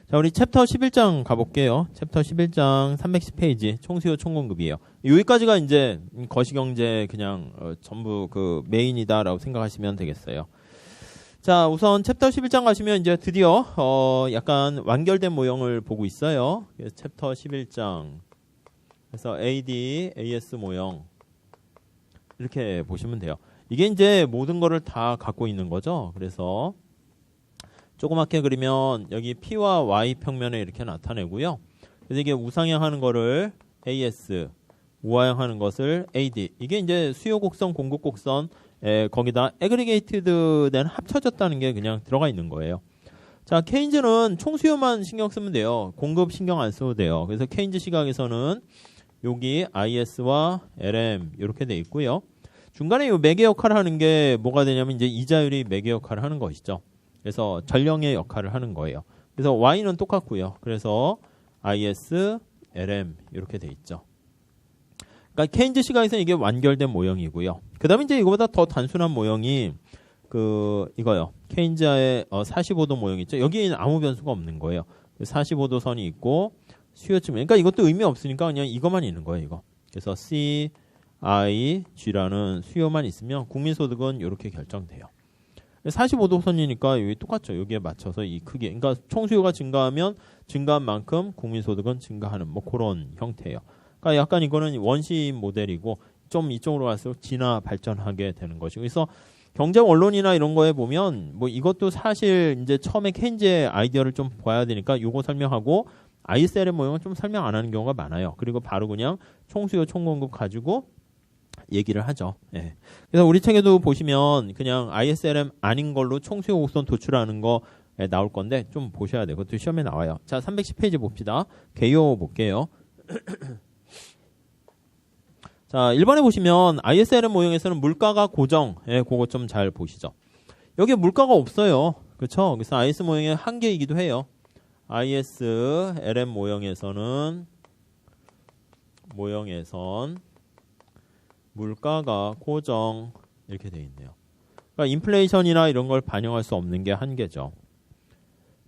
자, 우리 챕터 11장 가볼게요. 챕터 11장 310페이지 총수요 총공급이에요. 여기까지가 이제 거시경제 그냥 전부 그 메인이다라고 생각하시면 되겠어요. 자, 우선 챕터 11장 가시면 이제 드디어 약간 완결된 모형을 보고 있어요. 챕터 11장. 그래서 AD, AS 모형 이렇게 보시면 돼요. 이게 이제 모든 거를 다 갖고 있는 거죠. 그래서 조그맣게 그리면 여기 P와 Y 평면에 이렇게 나타내고요. 그래서 이게 우상향 하는 거를 AS, 우하향 하는 것을 AD. 이게 이제 수요 곡선, 공급 곡선, 거기다 애그리게이티드 된 합쳐졌다는 게 그냥 들어가 있는 거예요. 자, 케인즈는 총수요만 신경 쓰면 돼요. 공급 신경 안 써도 돼요. 그래서 케인즈 시각에서는 여기 IS와 LM 이렇게 돼 있고요. 중간에 이 매개 역할을 하는 게 뭐가 되냐면 이제 이자율이 매개 역할을 하는 것이죠. 그래서 전령의 역할을 하는 거예요. 그래서 Y는 똑같고요. 그래서 IS, LM 이렇게 돼 있죠. 그러니까 케인즈 시각에서는 이게 완결된 모형이고요. 그 다음에 이제 이거보다 더 단순한 모형이 이거요. 케인즈의 45도 모형 있죠. 여기에는 아무 변수가 없는 거예요. 45도 선이 있고 수요층. 그러니까 이것도 의미 없으니까 그냥 이것만 있는 거예요. 이거. 그래서 C, I, G라는 수요만 있으면 국민소득은 이렇게 결정돼요. 45도 선이니까 여기 똑같죠. 여기에 맞춰서 이 크기. 그러니까 총수요가 증가하면 증가한 만큼 국민소득은 증가하는 뭐 그런 형태예요. 그러니까 약간 이거는 원시 모델이고 좀 이쪽으로 갈수록 진화 발전하게 되는 것이고. 그래서 경제 원론이나 이런 거에 보면 뭐 이것도 사실 이제 처음에 케인즈의 아이디어를 좀 봐야 되니까 요거 설명하고 ISL의 모형은 좀 설명 안 하는 경우가 많아요. 그리고 바로 그냥 총수요 총공급 가지고 얘기를 하죠. 예. 그래서 우리 책에도 보시면 그냥 ISLM 아닌 걸로 총수요 곡선 도출하는 거 나올 건데 좀 보셔야 돼요. 그것도 시험에 나와요. 자, 310페이지 봅시다. 개요 볼게요. 자, 1번에 보시면 ISLM 모형에서는 물가가 고정. 예, 그거 좀 잘 보시죠. 여기 물가가 없어요. 그렇죠? 그래서 IS 모형의 한계이기도 해요. ISLM 모형에선 물가가 고정 이렇게 돼 있네요. 그러니까 인플레이션이나 이런 걸 반영할 수 없는 게 한계죠.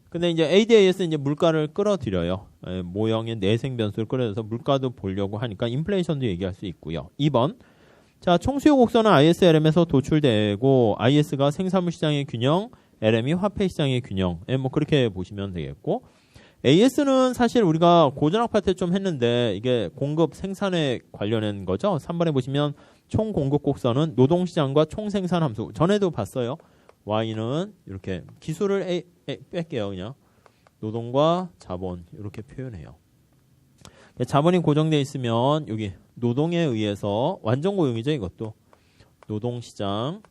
근데 이제 ADAS 이제 물가를 끌어들여요. 모형의 내생 변수를 끌어들여서 물가도 보려고 하니까 인플레이션도 얘기할 수 있고요. 2번. 자, 총수요 곡선은 ISLM에서 도출되고 IS가 생산물 시장의 균형, LM이 화폐 시장의 균형. 뭐 그렇게 보시면 되겠고. AS는 사실 우리가 고전학 파트 좀 했는데 이게 공급 생산에 관련된 거죠. 3번에 보시면 총 공급 곡선은 노동시장과 총 생산 함수. 전에도 봤어요. Y는 이렇게 기술을 뺄게요. 그냥 노동과 자본 이렇게 표현해요. 자본이 고정되어 있으면 여기 노동에 의해서 완전 고용이죠. 이것도 노동시장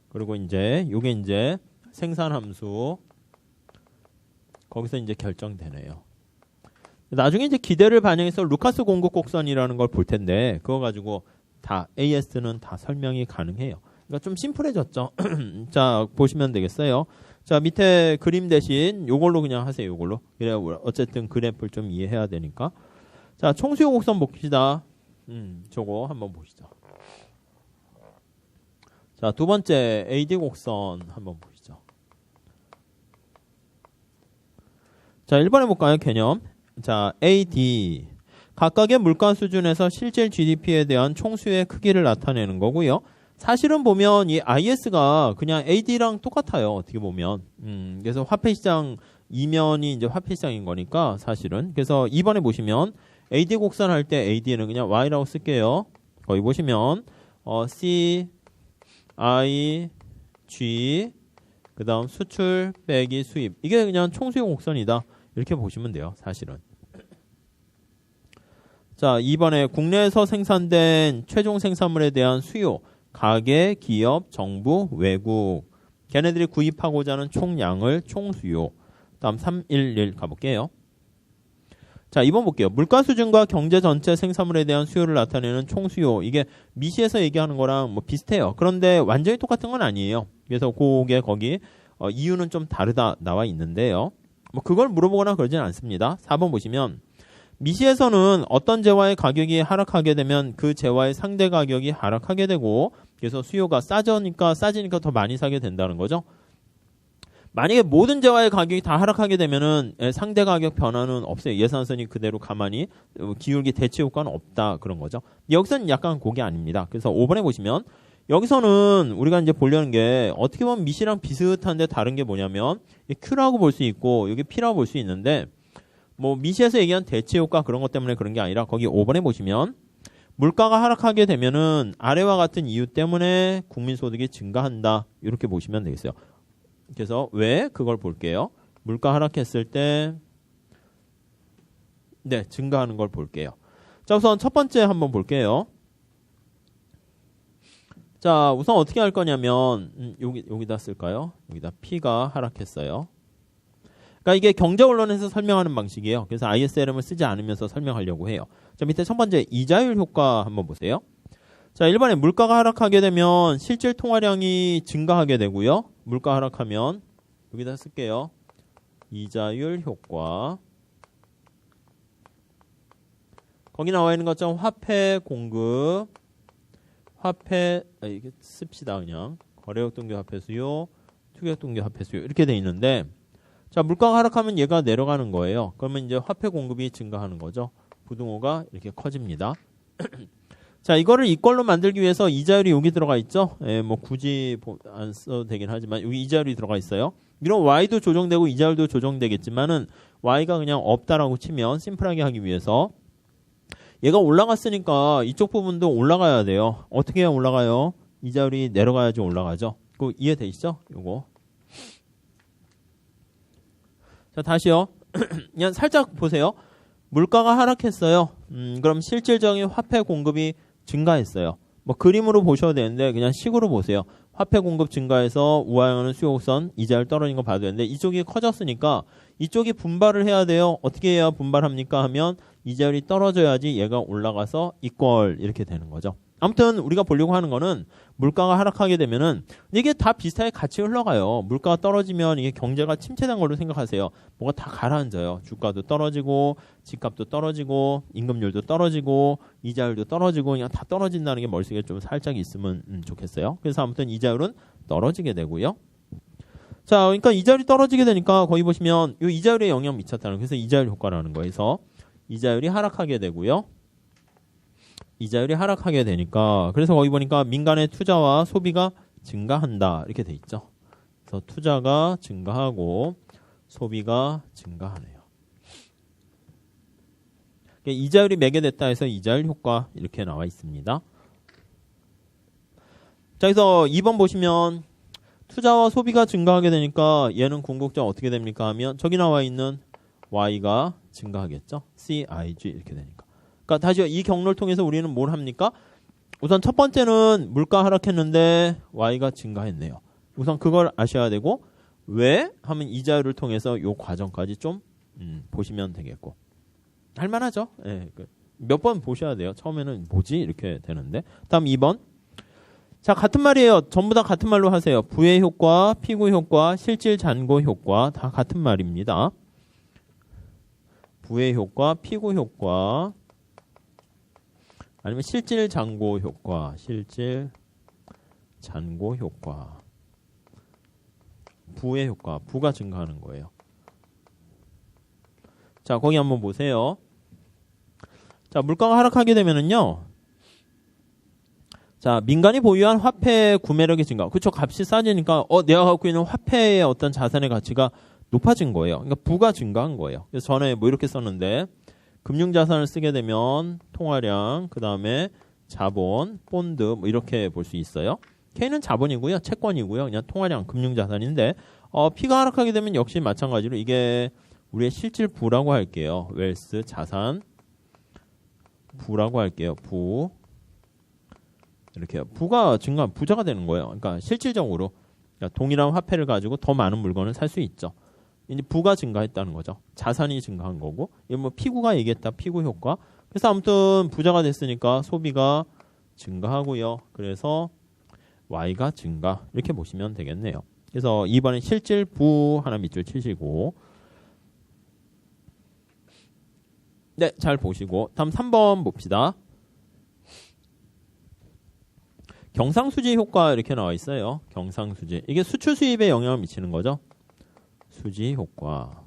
그리고 이제 요게 이제 생산 함수 거기서 이제 결정되네요. 나중에 이제 기대를 반영해서 루카스 공급 곡선이라는 걸 볼 텐데 그거 가지고 다 AS는 다 설명이 가능해요. 그러니까 좀 심플해졌죠. 자, 보시면 되겠어요. 자, 밑에 그림 대신 요걸로 그냥 하세요. 요걸로. 그래 어쨌든 그래프를 좀 이해해야 되니까. 자, 총수요 곡선 봅시다. 저거 한번 보시죠. 자, 두 번째 AD 곡선 한번 보시죠. 자, 1번에 볼까요? 개념. 자, AD. 각각의 물가 수준에서 실질 GDP에 대한 총수요의 크기를 나타내는 거고요. 사실은 보면 이 IS가 그냥 AD랑 똑같아요. 어떻게 보면. 그래서 화폐시장 이면이 이제 화폐시장인 거니까 사실은. 그래서 2번에 보시면 AD 곡선 할 때 AD는 그냥 Y라고 쓸게요. 거기 보시면 C, I, G 그 다음 수출 빼기 수입. 이게 그냥 총수요 곡선이다. 이렇게 보시면 돼요. 사실은. 자, 2번에 국내에서 생산된 최종 생산물에 대한 수요. 가계, 기업, 정부, 외국. 걔네들이 구입하고자 하는 총량을 총수요. 다음 311 가볼게요. 자, 2번 볼게요. 물가 수준과 경제 전체 생산물에 대한 수요를 나타내는 총수요. 이게 미시에서 얘기하는 거랑 뭐 비슷해요. 그런데 완전히 똑같은 건 아니에요. 그래서 그게 거기 이유는 좀 다르다 나와 있는데요. 뭐 그걸 물어보거나 그러진 않습니다. 4번 보시면 미시에서는 어떤 재화의 가격이 하락하게 되면 그 재화의 상대 가격이 하락하게 되고 그래서 수요가 싸지니까 더 많이 사게 된다는 거죠. 만약에 모든 재화의 가격이 다 하락하게 되면은 상대 가격 변화는 없어요. 예산선이 그대로 가만히 기울기 대체 효과는 없다 그런 거죠. 여기서는 약간 그게 아닙니다. 그래서 5번에 보시면 여기서는 우리가 이제 보려는 게 어떻게 보면 미시랑 비슷한데 다른 게 뭐냐면 Q라고 볼 수 있고 여기 P라고 볼 수 있는데 뭐 미시에서 얘기한 대체 효과 그런 것 때문에 그런 게 아니라 거기 5번에 보시면 물가가 하락하게 되면은 아래와 같은 이유 때문에 국민소득이 증가한다 이렇게 보시면 되겠어요. 그래서 왜 그걸 볼게요. 물가 하락했을 때 네, 증가하는 걸 볼게요. 자, 우선 첫 번째 한번 볼게요. 자, 우선 어떻게 할 거냐면 여기다 쓸까요? 여기다 P가 하락했어요. 그러니까 이게 경제 언론에서 설명하는 방식이에요. 그래서 ISLM을 쓰지 않으면서 설명하려고 해요. 자, 밑에 첫 번째 이자율 효과 한번 보세요. 자, 1번에 물가가 하락하게 되면 실질 통화량이 증가하게 되고요. 물가 하락하면 여기다 쓸게요. 이자율 효과. 거기 나와 있는 것처럼 화폐 공급, 이게 씁시다 그냥. 거래역 동기 화폐 수요, 투기역 동기 화폐 수요 이렇게 돼 있는데 자, 물가가 하락하면 얘가 내려가는 거예요. 그러면 이제 화폐 공급이 증가하는 거죠. 부등호가 이렇게 커집니다. 자, 이거를 이걸로 만들기 위해서 이자율이 여기 들어가 있죠. 예, 뭐 굳이 안 써도 되긴 하지만 여기 이자율이 들어가 있어요. 이런 Y도 조정되고 이자율도 조정되겠지만은 Y가 그냥 없다라고 치면 심플하게 하기 위해서 얘가 올라갔으니까 이쪽 부분도 올라가야 돼요. 어떻게 해야 올라가요? 이자율이 내려가야지 올라가죠. 그거 이해되시죠? 요거. 자, 다시요. 그냥 살짝 보세요. 물가가 하락했어요. 그럼 실질적인 화폐 공급이 증가했어요. 뭐 그림으로 보셔도 되는데 그냥 식으로 보세요. 화폐 공급 증가해서 우하향하는 수요곡선 이자율 떨어진 거 봐도 되는데 이쪽이 커졌으니까 이쪽이 분발을 해야 돼요. 어떻게 해야 분발합니까 하면 이자율이 떨어져야지 얘가 올라가서 이퀄 이렇게 되는 거죠. 아무튼 우리가 보려고 하는 거는 물가가 하락하게 되면은 이게 다 비슷하게 같이 흘러가요. 물가가 떨어지면 이게 경제가 침체된 걸로 생각하세요. 뭐가 다 가라앉아요. 주가도 떨어지고 집값도 떨어지고 임금률도 떨어지고 이자율도 떨어지고 그냥 다 떨어진다는 게 머릿속에 좀 살짝 있으면 좋겠어요. 그래서 아무튼 이자율은 떨어지게 되고요. 자, 그러니까 이자율이 떨어지게 되니까 거기 보시면 이 이자율에 영향 미쳤다는 그래서 이자율 효과라는 거에서 이자율이 하락하게 되고요. 이자율이 하락하게 되니까 그래서 거기 보니까 민간의 투자와 소비가 증가한다 이렇게 돼 있죠. 그래서 투자가 증가하고 소비가 증가하네요. 이자율이 매개됐다 해서 이자율 효과 이렇게 나와 있습니다. 자, 그래서 2번 보시면 투자와 소비가 증가하게 되니까 얘는 궁극적 어떻게 됩니까 하면 저기 나와 있는 Y가 증가하겠죠. CIG 이렇게 되니까. 그러니까 다시요. 이 경로를 통해서 우리는 뭘 합니까? 우선 첫 번째는 물가 하락했는데 Y가 증가했네요. 우선 그걸 아셔야 되고 왜? 하면 이자율을 통해서 요 과정까지 좀 보시면 되겠고 할만하죠. 예, 몇 번 보셔야 돼요. 처음에는 뭐지? 이렇게 되는데 다음 2번 자, 같은 말이에요. 전부 다 같은 말로 하세요. 부의 효과, 피구 효과, 실질 잔고 효과 다 같은 말입니다. 부의 효과, 피구 효과 아니면 실질 잔고 효과, 실질 잔고 효과. 부의 효과, 부가 증가하는 거예요. 자, 거기 한번 보세요. 자, 물가가 하락하게 되면은요. 자, 민간이 보유한 화폐 구매력이 증가. 그쵸, 값이 싸지니까 내가 갖고 있는 화폐의 어떤 자산의 가치가 높아진 거예요. 그러니까 부가 증가한 거예요. 그래서 전에 뭐 이렇게 썼는데 금융자산을 쓰게 되면 통화량, 그 다음에 자본, 본드 뭐 이렇게 볼 수 있어요. K는 자본이고요. 채권이고요. 그냥 통화량, 금융자산인데 P가 하락하게 되면 역시 마찬가지로 이게 우리의 실질 부라고 할게요. 웰스, 자산, 부라고 할게요. 부. 이렇게 부가 증가, 부자가 되는 거예요. 그러니까 실질적으로 그러니까 동일한 화폐를 가지고 더 많은 물건을 살 수 있죠. 이제 부가 증가했다는 거죠. 자산이 증가한 거고. 이거 뭐 피구가 얘기했다. 피구 효과. 그래서 아무튼 부자가 됐으니까 소비가 증가하고요. 그래서 Y가 증가. 이렇게 보시면 되겠네요. 그래서 2번에 실질 부 하나 밑줄 치시고. 네, 잘 보시고. 다음 3번 봅시다. 경상수지 효과 이렇게 나와 있어요. 경상수지. 이게 수출 수입에 영향을 미치는 거죠. 수지 효과.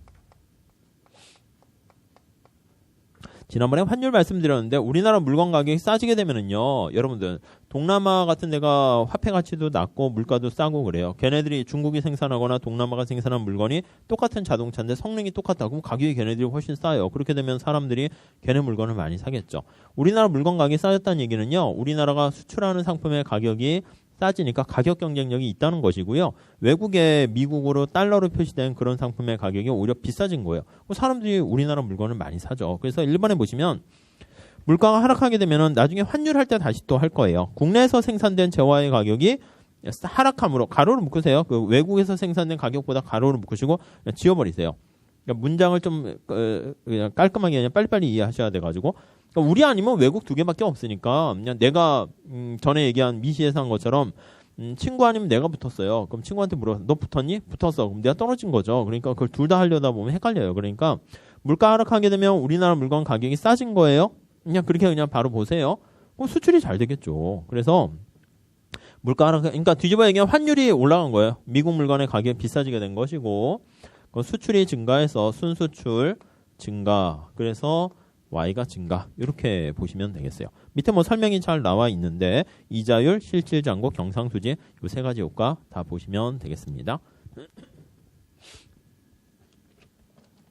지난번에 환율 말씀드렸는데 우리나라 물건 가격이 싸지게 되면은요, 여러분들 동남아 같은 데가 화폐 가치도 낮고 물가도 싸고 그래요. 걔네들이 중국이 생산하거나 동남아가 생산한 물건이 똑같은 자동차인데 성능이 똑같다. 그럼 가격이 걔네들이 훨씬 싸요. 그렇게 되면 사람들이 걔네 물건을 많이 사겠죠. 우리나라 물건 가격이 싸졌다는 얘기는요, 우리나라가 수출하는 상품의 가격이 싸지니까 가격 경쟁력이 있다는 것이고요. 외국에 미국으로 달러로 표시된 그런 상품의 가격이 오히려 비싸진 거예요. 사람들이 우리나라 물건을 많이 사죠. 그래서 일본에 보시면 물가가 하락하게 되면은 나중에 환율할 때 다시 또 할 거예요. 국내에서 생산된 재화의 가격이 하락함으로 가로를 묶으세요. 그 외국에서 생산된 가격보다 가로를 묶으시고 그냥 지워버리세요. 그러니까 문장을 좀 그냥 깔끔하게 그냥 빨리빨리 이해하셔야 돼가지고. 그러니까 우리 아니면 외국 두 개밖에 없으니까 그냥 내가 전에 얘기한 미시에서 한 것처럼 친구 아니면 내가 붙었어요. 그럼 친구한테 물어, 너 붙었니? 붙었어. 그럼 내가 떨어진 거죠. 그러니까 그걸 둘 다 하려다 보면 헷갈려요. 그러니까 물가 하락하게 되면 우리나라 물건 가격이 싸진 거예요. 그냥 그렇게 그냥 바로 보세요. 그럼 수출이 잘 되겠죠. 그래서 물가 하락, 그러니까 뒤집어 얘기하면 환율이 올라간 거예요. 미국 물건의 가격이 비싸지게 된 것이고, 수출이 증가해서 순수출 증가. 그래서 Y가 증가. 이렇게 보시면 되겠어요. 밑에 뭐 설명이 잘 나와 있는데 이자율, 실질잔고, 경상수지 이 세 가지 효과 다 보시면 되겠습니다.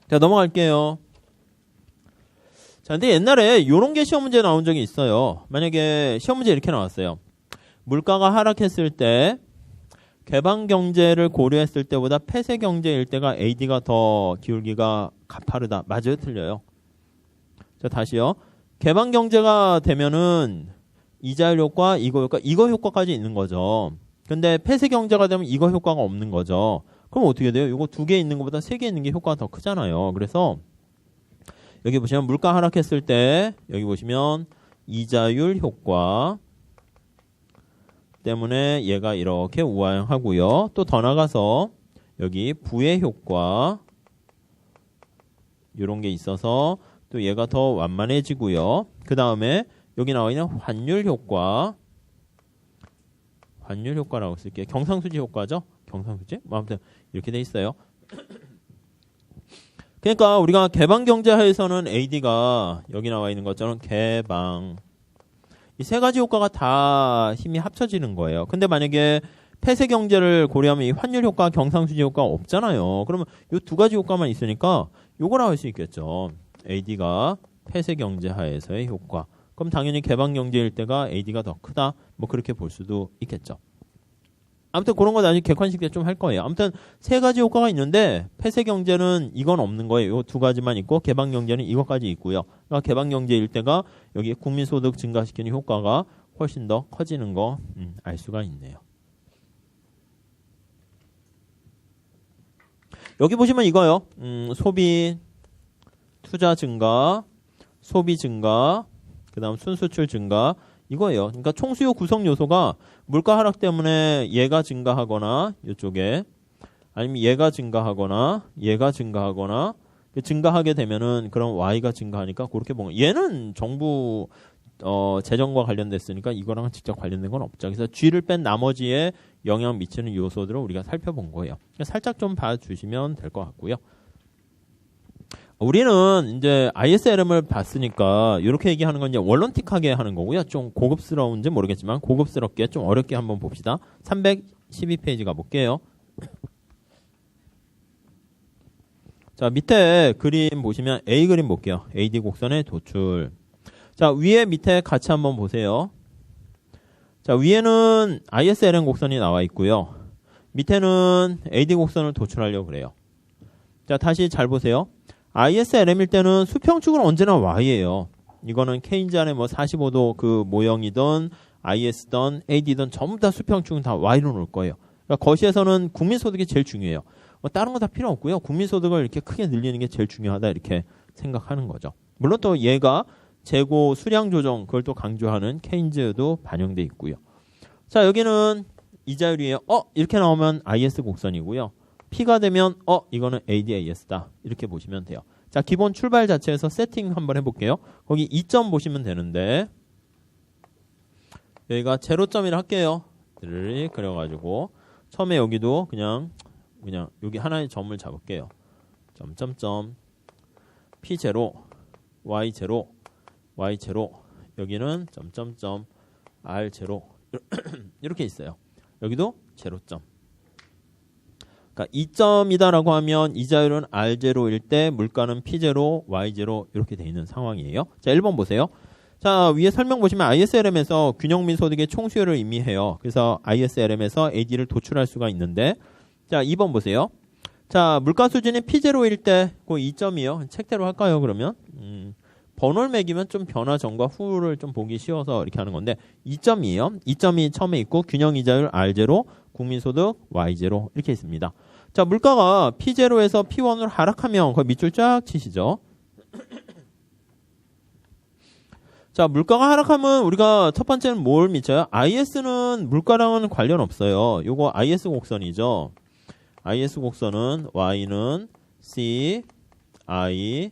자, 넘어갈게요. 자, 근데 옛날에 이런 게 시험 문제 나온 적이 있어요. 만약에 시험 문제 이렇게 나왔어요. 물가가 하락했을 때 개방 경제를 고려했을 때보다 폐쇄 경제일 때가 AD가 더 기울기가 가파르다. 맞아요? 틀려요? 자, 다시요. 개방 경제가 되면은 이자율 효과, 이거 효과까지 있는 거죠. 근데 폐쇄 경제가 되면 이거 효과가 없는 거죠. 그럼 어떻게 돼요? 이거 두 개 있는 것보다 세 개 있는 게 효과가 더 크잖아요. 그래서 여기 보시면 물가 하락했을 때 여기 보시면 이자율 효과 때문에 얘가 이렇게 우하향하고요. 또 더 나가서 여기 부의 효과 이런 게 있어서 또 얘가 더 완만해지고요. 그 다음에 여기 나와 있는 환율 효과라고 쓸게요. 경상수지 효과죠. 경상수지? 뭐 아무튼 이렇게 돼 있어요. 그러니까 우리가 개방 경제하에서는 AD가 여기 나와 있는 것처럼 개방 이 세 가지 효과가 다 힘이 합쳐지는 거예요. 근데 만약에 폐쇄 경제를 고려하면 이 환율 효과, 경상수지 효과가 없잖아요. 그러면 이 두 가지 효과만 있으니까 요거라 할 수 있겠죠. AD가 폐쇄 경제 하에서의 효과. 그럼 당연히 개방 경제일 때가 AD가 더 크다. 뭐 그렇게 볼 수도 있겠죠. 아무튼 그런 거 나중에 객관식 때 좀 할 거예요. 아무튼 세 가지 효과가 있는데 폐쇄 경제는 이건 없는 거예요. 요 두 가지만 있고 개방 경제는 이것까지 있고요. 그러니까 개방 경제일 때가 여기 국민소득 증가시키는 효과가 훨씬 더 커지는 거 알 수가 있네요. 여기 보시면 이거요. 소비 투자 증가, 소비 증가, 그 다음 순수출 증가 이거예요. 그러니까 총수요 구성 요소가 물가 하락 때문에 얘가 증가하거나 이쪽에 아니면 얘가 증가하거나 증가하게 되면은 그럼 Y가 증가하니까 그렇게 보면 얘는 정부 재정과 관련됐으니까 이거랑 직접 관련된 건 없죠. 그래서 G를 뺀 나머지에 영향 미치는 요소들을 우리가 살펴본 거예요. 살짝 좀 봐주시면 될 것 같고요. 우리는 이제 ISLM을 봤으니까 이렇게 얘기하는 건 이제 원론틱하게 하는 거고요. 좀 고급스러운지 모르겠지만 고급스럽게 좀 어렵게 한번 봅시다. 312페이지 가볼게요. 자, 밑에 그림 보시면 A 그림 볼게요. AD 곡선의 도출. 자, 위에 밑에 같이 한번 보세요. 자, 위에는 ISLM 곡선이 나와 있고요. 밑에는 AD 곡선을 도출하려고 그래요. 자, 다시 잘 보세요. ISLM일 때는 수평축은 언제나 Y예요. 이거는 케인즈 안에 뭐 45도 그 모형이든 IS든 AD든 전부 다 수평축은 다 Y로 놓을 거예요. 그러니까 거시에서는 국민소득이 제일 중요해요. 뭐 다른 거 다 필요 없고요. 국민소득을 이렇게 크게 늘리는 게 제일 중요하다 이렇게 생각하는 거죠. 물론 또 얘가 재고 수량 조정 그걸 또 강조하는 케인즈도 반영돼 있고요. 자, 여기는 이자율이에요. 이렇게 나오면 IS 곡선이고요. P가 되면 이거는 ADAS다. 이렇게 보시면 돼요. 자, 기본 출발 자체에서 세팅 한번 해볼게요. 거기 2점 보시면 되는데 여기가 제로점이라 할게요. 그려가지고 처음에 여기도 그냥 그냥 여기 하나의 점을 잡을게요. 점점점 P0, Y0, Y0 여기는 점점점 R0 이렇게 있어요. 여기도 제로점. 그러니까 2점이다라고 하면 이자율은 R0일 때 물가는 P0, Y0 이렇게 돼 있는 상황이에요. 자, 1번 보세요. 자, 위에 설명 보시면 ISLM에서 균형 및 소득의 총수요를 의미해요. 그래서 ISLM에서 AD를 도출할 수가 있는데, 자, 2번 보세요. 자, 물가 수준이 P0일 때 그 2점이요. 책대로 할까요, 그러면? 번호를 매기면 좀 변화 전과 후를 좀 보기 쉬워서 이렇게 하는 건데 2점이에요. 2점이 처음에 있고 균형 이자율 R0, 국민소득 Y0 이렇게 있습니다. 자, 물가가 P0에서 P1으로 하락하면 거의 밑줄 쫙 치시죠. 자, 물가가 하락하면 우리가 첫 번째는 뭘 미쳐요? IS는 물가랑은 관련 없어요. 요거 IS 곡선이죠. IS 곡선은 Y는 C, I,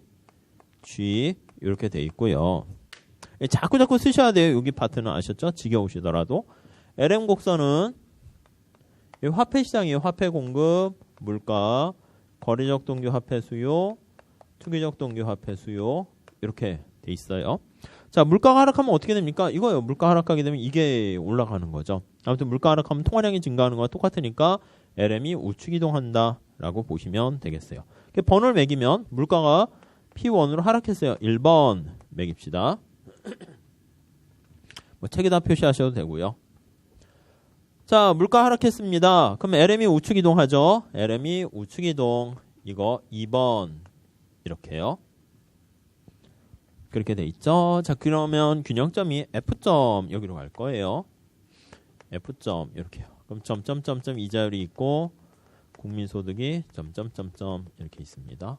G 이렇게 돼 있고요. 자꾸 쓰셔야 돼요. 여기 파트는 아셨죠? 지겨우시더라도. LM 곡선은 화폐 시장이에요. 화폐 공급, 물가, 거래적 동기 화폐 수요, 투기적 동기 화폐 수요 이렇게 돼 있어요. 자, 물가가 하락하면 어떻게 됩니까? 이거요. 물가 하락하게 되면 이게 올라가는 거죠. 아무튼 물가 하락하면 통화량이 증가하는 거와 똑같으니까 LM이 우측 이동한다 라고 보시면 되겠어요. 번호를 매기면 물가가 P1으로 하락했어요. 1번 매깁시다. 뭐 책에다 표시하셔도 되고요. 자, 물가 하락했습니다. 그럼 LM이 우측 이동하죠. LM이 우측 이동. 이거 2번 이렇게요. 그렇게 돼 있죠. 자, 그러면 균형점이 F점 여기로 갈 거예요. F점 이렇게요. 그럼 점점점점 이자율이 있고 국민소득이 점점점점 이렇게 있습니다.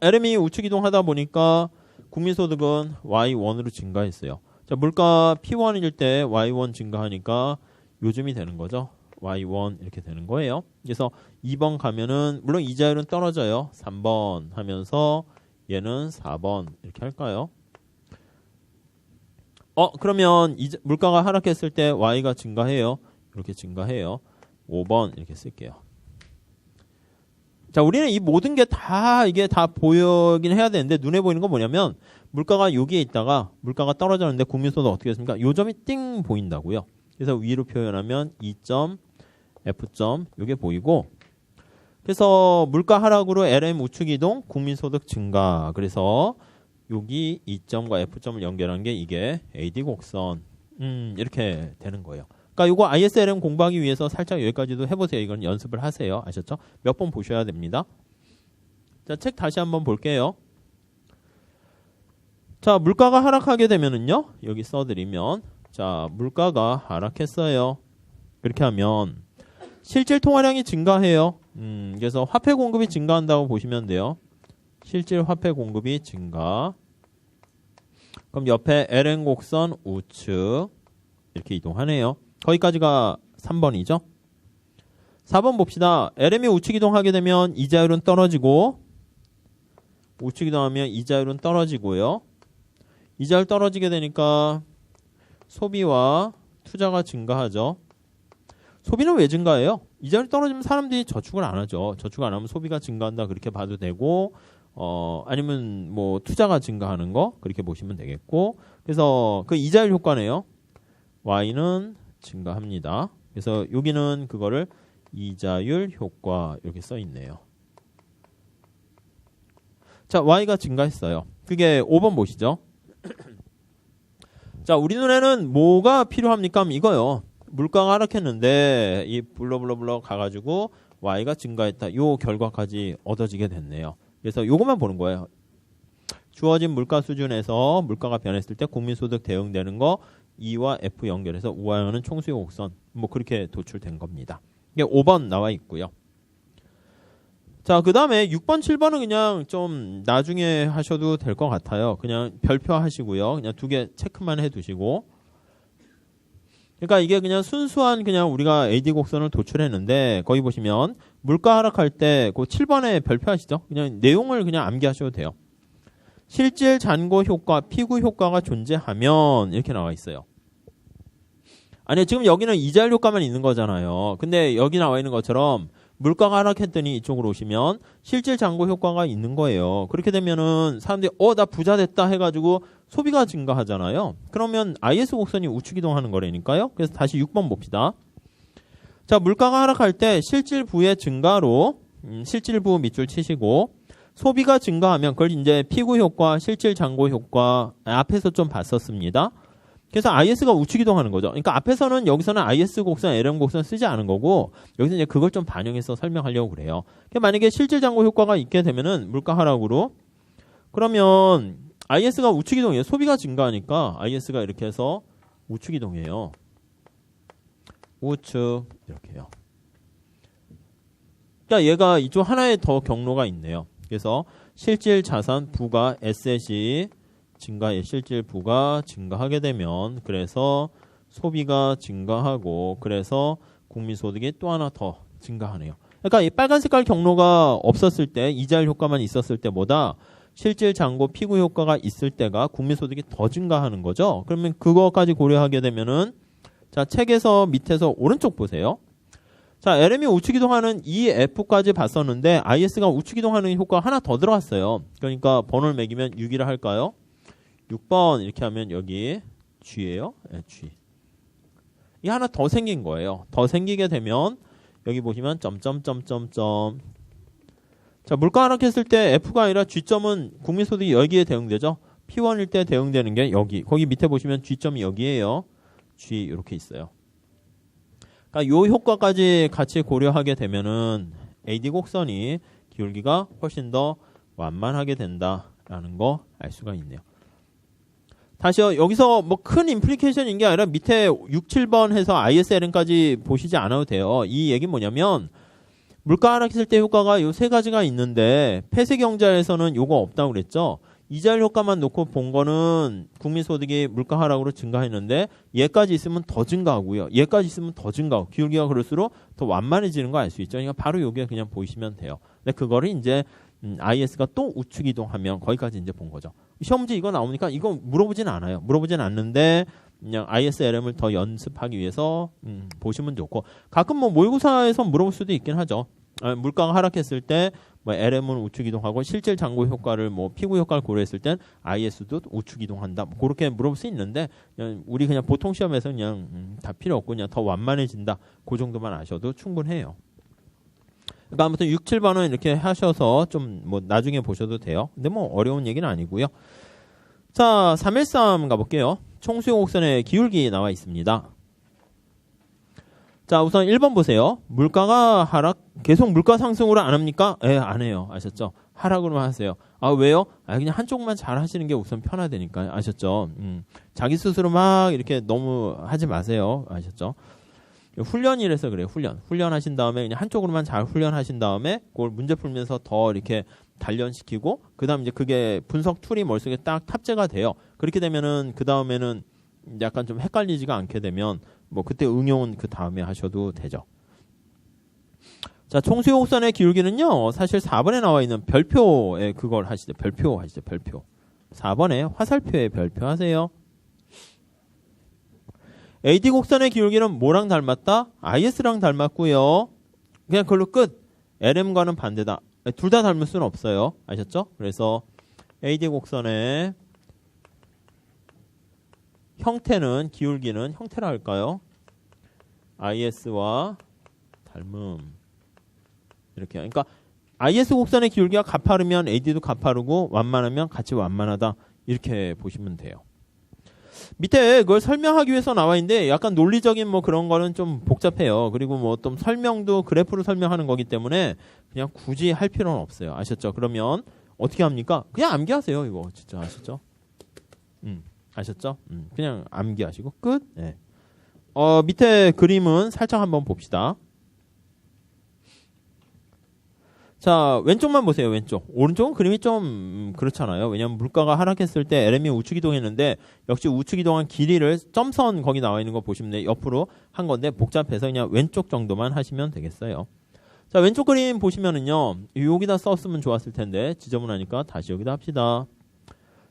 LM이 우측 이동하다 보니까 국민소득은 Y1으로 증가했어요. 자, 물가 P1일 때 Y1 증가하니까 요즘이 되는 거죠. Y1 이렇게 되는 거예요. 그래서 2번 가면은 물론 이자율은 떨어져요. 3번 하면서 얘는 4번 이렇게 할까요? 그러면 물가가 하락했을 때 Y가 증가해요. 이렇게 증가해요. 5번 이렇게 쓸게요. 자, 우리는 이 모든 게 이게 다 보이긴 해야 되는데 눈에 보이는 건 뭐냐면 물가가 여기에 있다가 물가가 떨어졌는데 국민소득 어떻게 됐습니까? 요 점이 띵 보인다고요. 그래서 위로 표현하면 2점, F점 요게 보이고 그래서 물가 하락으로 LM 우측 이동, 국민소득 증가. 그래서 여기 2점과 F점을 연결한 게 이게 AD 곡선 이렇게 되는 거예요. 그러니까 이거 ISLM 공부하기 위해서 살짝 여기까지도 해보세요. 이건 연습을 하세요. 아셨죠? 몇 번 보셔야 됩니다. 자, 책 다시 한번 볼게요. 자, 물가가 하락하게 되면은요. 여기 써드리면 자, 물가가 하락했어요. 그렇게 하면 실질 통화량이 증가해요. 그래서 화폐 공급이 증가한다고 보시면 돼요. 실질 화폐 공급이 증가. 그럼 옆에 LN 곡선 우측 이렇게 이동하네요. 거기까지가 3번이죠. 4번 봅시다. LM이 우측 이동하게 되면 이자율은 떨어지고 우측 이동하면 이자율은 떨어지고요. 이자율 떨어지게 되니까 소비와 투자가 증가하죠. 소비는 왜 증가해요? 이자율 떨어지면 사람들이 저축을 안 하죠. 저축 안 하면 소비가 증가한다 그렇게 봐도 되고 아니면 뭐 투자가 증가하는 거 그렇게 보시면 되겠고 그래서 그 이자율 효과네요. Y는 증가합니다. 그래서 여기는 그거를 이자율 효과 이렇게 써 있네요. 자, Y가 증가했어요. 그게 5번 보시죠. 자, 우리 눈에는 뭐가 필요합니까? 이거요. 물가가 하락했는데 이 블러 가가지고 Y가 증가했다. 요 결과까지 얻어지게 됐네요. 그래서 요것만 보는 거예요. 주어진 물가 수준에서 물가가 변했을 때 국민소득 대응되는 거 E와 F 연결해서 우하형은 총수요 곡선 뭐 그렇게 도출된 겁니다. 이게 5번 나와 있고요. 자, 그 다음에 6번, 7번은 그냥 좀 나중에 하셔도 될 것 같아요. 그냥 별표 하시고요. 그냥 두 개 체크만 해두시고. 그러니까 이게 그냥 순수한 그냥 우리가 AD 곡선을 도출했는데 거기 보시면 물가 하락할 때 그 7번에 별표 하시죠. 그냥 내용을 그냥 암기하셔도 돼요. 실질 잔고 효과, 피구 효과가 존재하면 이렇게 나와 있어요. 아니 지금 여기는 이자율 효과만 있는 거잖아요. 근데 여기 나와 있는 것처럼 물가가 하락했더니 이쪽으로 오시면 실질 잔고 효과가 있는 거예요. 그렇게 되면은 사람들이 나 부자 됐다 해가지고 소비가 증가하잖아요. 그러면 IS 곡선이 우측 이동하는 거라니까요. 그래서 다시 6번 봅시다. 자, 물가가 하락할 때 실질부의 증가로 실질부 밑줄 치시고 소비가 증가하면 그걸 이제 피구 효과, 실질 잔고 효과 앞에서 좀 봤었습니다. 그래서 IS가 우측 이동하는 거죠. 그러니까 앞에서는 여기서는 IS 곡선, LM 곡선 쓰지 않은 거고 여기서 이제 그걸 좀 반영해서 설명하려고 그래요. 그러니까 만약에 실질 잔고 효과가 있게 되면은 물가 하락으로 그러면 IS가 우측 이동해요. 소비가 증가하니까 IS가 이렇게 해서 우측 이동해요. 우측 이렇게요. 그러니까 얘가 이쪽 하나에 더 경로가 있네요. 그래서 실질 자산 부가 에셋이 증가해 실질 부가 증가하게 되면 그래서 소비가 증가하고 그래서 국민소득이 또 하나 더 증가하네요. 그러니까 이 빨간 색깔 경로가 없었을 때 이자율 효과만 있었을 때보다 실질 잔고 피구 효과가 있을 때가 국민소득이 더 증가하는 거죠. 그러면 그거까지 고려하게 되면은 자 책에서 밑에서 오른쪽 보세요. 자 LM이 우측 이동하는 이 F까지 봤었는데 IS가 우측 이동하는 효과가 하나 더 들어갔어요. 그러니까 번호를 매기면 6이라 할까요? 6번 이렇게 하면 여기 G예요. 네, G. 이게 하나 더 생긴 거예요. 더 생기게 되면 여기 보시면 점점점점점. 자 물가 하락했을 때 F가 아니라 G점은 국민소득이 여기에 대응되죠. P1일 때 대응되는 게 여기. 거기 밑에 보시면 G점이 여기에요. G 이렇게 있어요. 그러니까 요 효과까지 같이 고려하게 되면은 AD 곡선이 기울기가 훨씬 더 완만하게 된다라는 거 알 수가 있네요. 다시요. 여기서 뭐 큰 임플리케이션인 게 아니라 밑에 6, 7번 해서 ISLN까지 보시지 않아도 돼요. 이 얘기는 뭐냐면 물가 하락했을 때 효과가 요 세 가지가 있는데 폐쇄경제에서는 요거 없다고 그랬죠. 이자율 효과만 놓고 본 거는 국민소득이 물가 하락으로 증가했는데 얘까지 있으면 더 증가하고요. 얘까지 있으면 더 증가하고 기울기가 그럴수록 더 완만해지는 거 알 수 있죠. 그러니까 바로 요게 그냥 보시면 돼요. 근데 그거를 이제 IS가 또 우측 이동하면 거기까지 이제 본 거죠. 시험 문제 이거 나오니까 이거 물어보진 않아요. 물어보진 않는데 그냥 ISLM을 더 연습하기 위해서 보시면 좋고 가끔 뭐 모의고사에서 물어볼 수도 있긴 하죠. 물가가 하락했을 때 뭐 LM은 우측 이동하고 실질 잔고 효과를 뭐 피구 효과를 고려했을 땐 IS도 우측 이동한다. 뭐 그렇게 물어볼 수 있는데 그냥 우리 그냥 보통 시험에서 그냥 다 필요 없고 그냥 더 완만해진다. 그 정도만 아셔도 충분해요. 그러니까 아무튼 6, 7번은 이렇게 하셔서 좀 뭐 나중에 보셔도 돼요. 근데 뭐 어려운 얘기는 아니고요. 자, 313 가볼게요. 총수요 곡선의 기울기 나와 있습니다. 자, 우선 1번 보세요. 물가가 하락, 계속 물가 상승으로 안 합니까? 예, 안 해요. 아셨죠? 하락으로만 하세요. 아, 왜요? 그냥 한쪽만 잘 하시는 게 우선 편하다니까요. 아셨죠? 자기 스스로 막 이렇게 너무 하지 마세요. 아셨죠? 훈련이라서 그래요. 훈련하신 다음에 그냥 한쪽으로만 잘 훈련하신 다음에 그걸 문제 풀면서 더 이렇게 단련시키고 그다음 이제 그게 분석 툴이 머릿속에 딱 탑재가 돼요. 그렇게 되면은 그 다음에는 약간 좀 헷갈리지가 않게 되면 뭐 그때 응용은 그 다음에 하셔도 되죠. 자, 총수요 곡선의 기울기는요. 사실 4번에 나와 있는 별표에 그걸 하시죠. 별표 하시죠. 별표. 4번에 화살표에 별표 하세요. AD 곡선의 기울기는 뭐랑 닮았다? IS랑 닮았고요. 그냥 그걸로 끝. LM과는 반대다. 둘 다 닮을 수는 없어요. 아셨죠? 그래서 AD 곡선의 형태는 기울기는 형태라 할까요? IS와 닮음. 이렇게. 그러니까 IS 곡선의 기울기가 가파르면 AD도 가파르고 완만하면 같이 완만하다. 이렇게 보시면 돼요. 밑에 그걸 설명하기 위해서 나와 있는데 약간 논리적인 뭐 그런 거는 좀 복잡해요. 그리고 뭐 좀 설명도 그래프로 설명하는 거기 때문에 그냥 굳이 할 필요는 없어요. 아셨죠? 그러면 어떻게 합니까? 그냥 암기하세요. 이거 진짜 아셨죠? 아셨죠? 그냥 암기하시고 끝. 네. 밑에 그림은 살짝 한번 봅시다. 자, 왼쪽만 보세요. 왼쪽. 오른쪽은 그림이 좀 그렇잖아요. 왜냐하면 물가가 하락했을 때 LM이 우측 이동했는데 역시 우측 이동한 길이를 점선 거기 나와 있는 거 보시면 돼요. 옆으로 한 건데 복잡해서 그냥 왼쪽 정도만 하시면 되겠어요. 자, 왼쪽 그림 보시면은요. 여기다 썼으면 좋았을 텐데 지저분하니까 다시 여기다 합시다.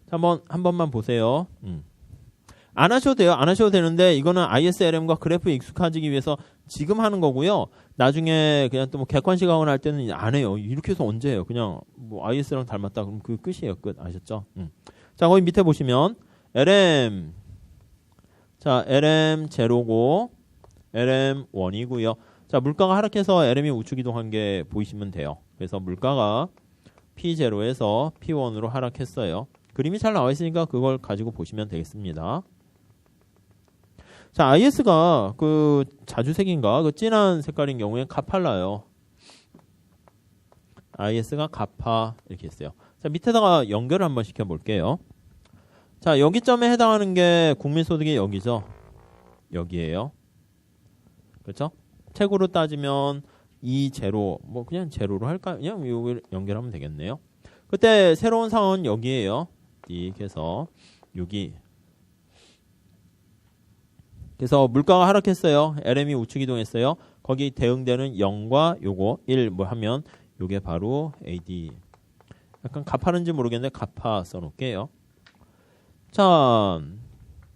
자, 한 번만 보세요. 안 하셔도 돼요. 안 하셔도 되는데 이거는 ISLM과 그래프에 익숙해지기 위해서 지금 하는 거고요. 나중에 그냥 또 뭐 객관 시각을 할 때는 안 해요. 이렇게 해서 언제 해요? 그냥 뭐 IS랑 닮았다 그럼 그 끝이에요. 끝. 아셨죠? 자, 거기 밑에 보시면 LM 자, LM 제로고 LM 1이고요. 자, 물가가 하락해서 LM이 우측 이동한 게 보이시면 돼요. 그래서 물가가 P0에서 P1으로 하락했어요. 그림이 잘 나와 있으니까 그걸 가지고 보시면 되겠습니다. 자, IS가 그 자주색인가 그 진한 색깔인 경우에 가팔라요. IS가 가파 이렇게 했어요. 자, 밑에다가 연결을 한번 시켜볼게요. 자, 여기 점에 해당하는 게 국민소득이 여기죠. 여기에요. 그렇죠? 책으로 따지면 이 제로 뭐 그냥 제로로 할까요? 그냥 이거 연결하면 되겠네요. 그때 새로운 상은 여기에요. 이렇게 해서 여기 그래서 물가가 하락했어요. LM이 우측 이동했어요. 거기 대응되는 0과 요거 1 뭐 하면 요게 바로 AD. 약간 가파른지 모르겠는데 가파 써놓을게요. 자,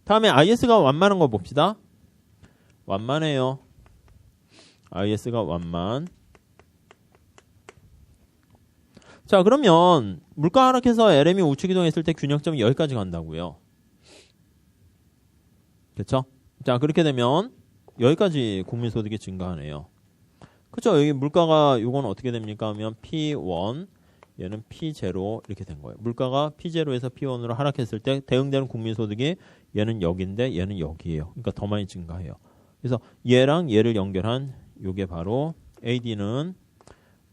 다음에 IS가 완만한 거 봅시다. 완만해요. IS가 완만. 자, 그러면 물가 하락해서 LM이 우측 이동했을 때 균형점이 여기까지 간다고요. 그렇죠? 자, 그렇게 되면 여기까지 국민소득이 증가하네요. 그렇죠? 여기 물가가 요건 어떻게 됩니까? 하면 P1, 얘는 P0 이렇게 된 거예요. 물가가 P0에서 P1으로 하락했을 때 대응되는 국민소득이 얘는 여기인데 얘는 여기예요. 그러니까 더 많이 증가해요. 그래서 얘랑 얘를 연결한 요게 바로 AD는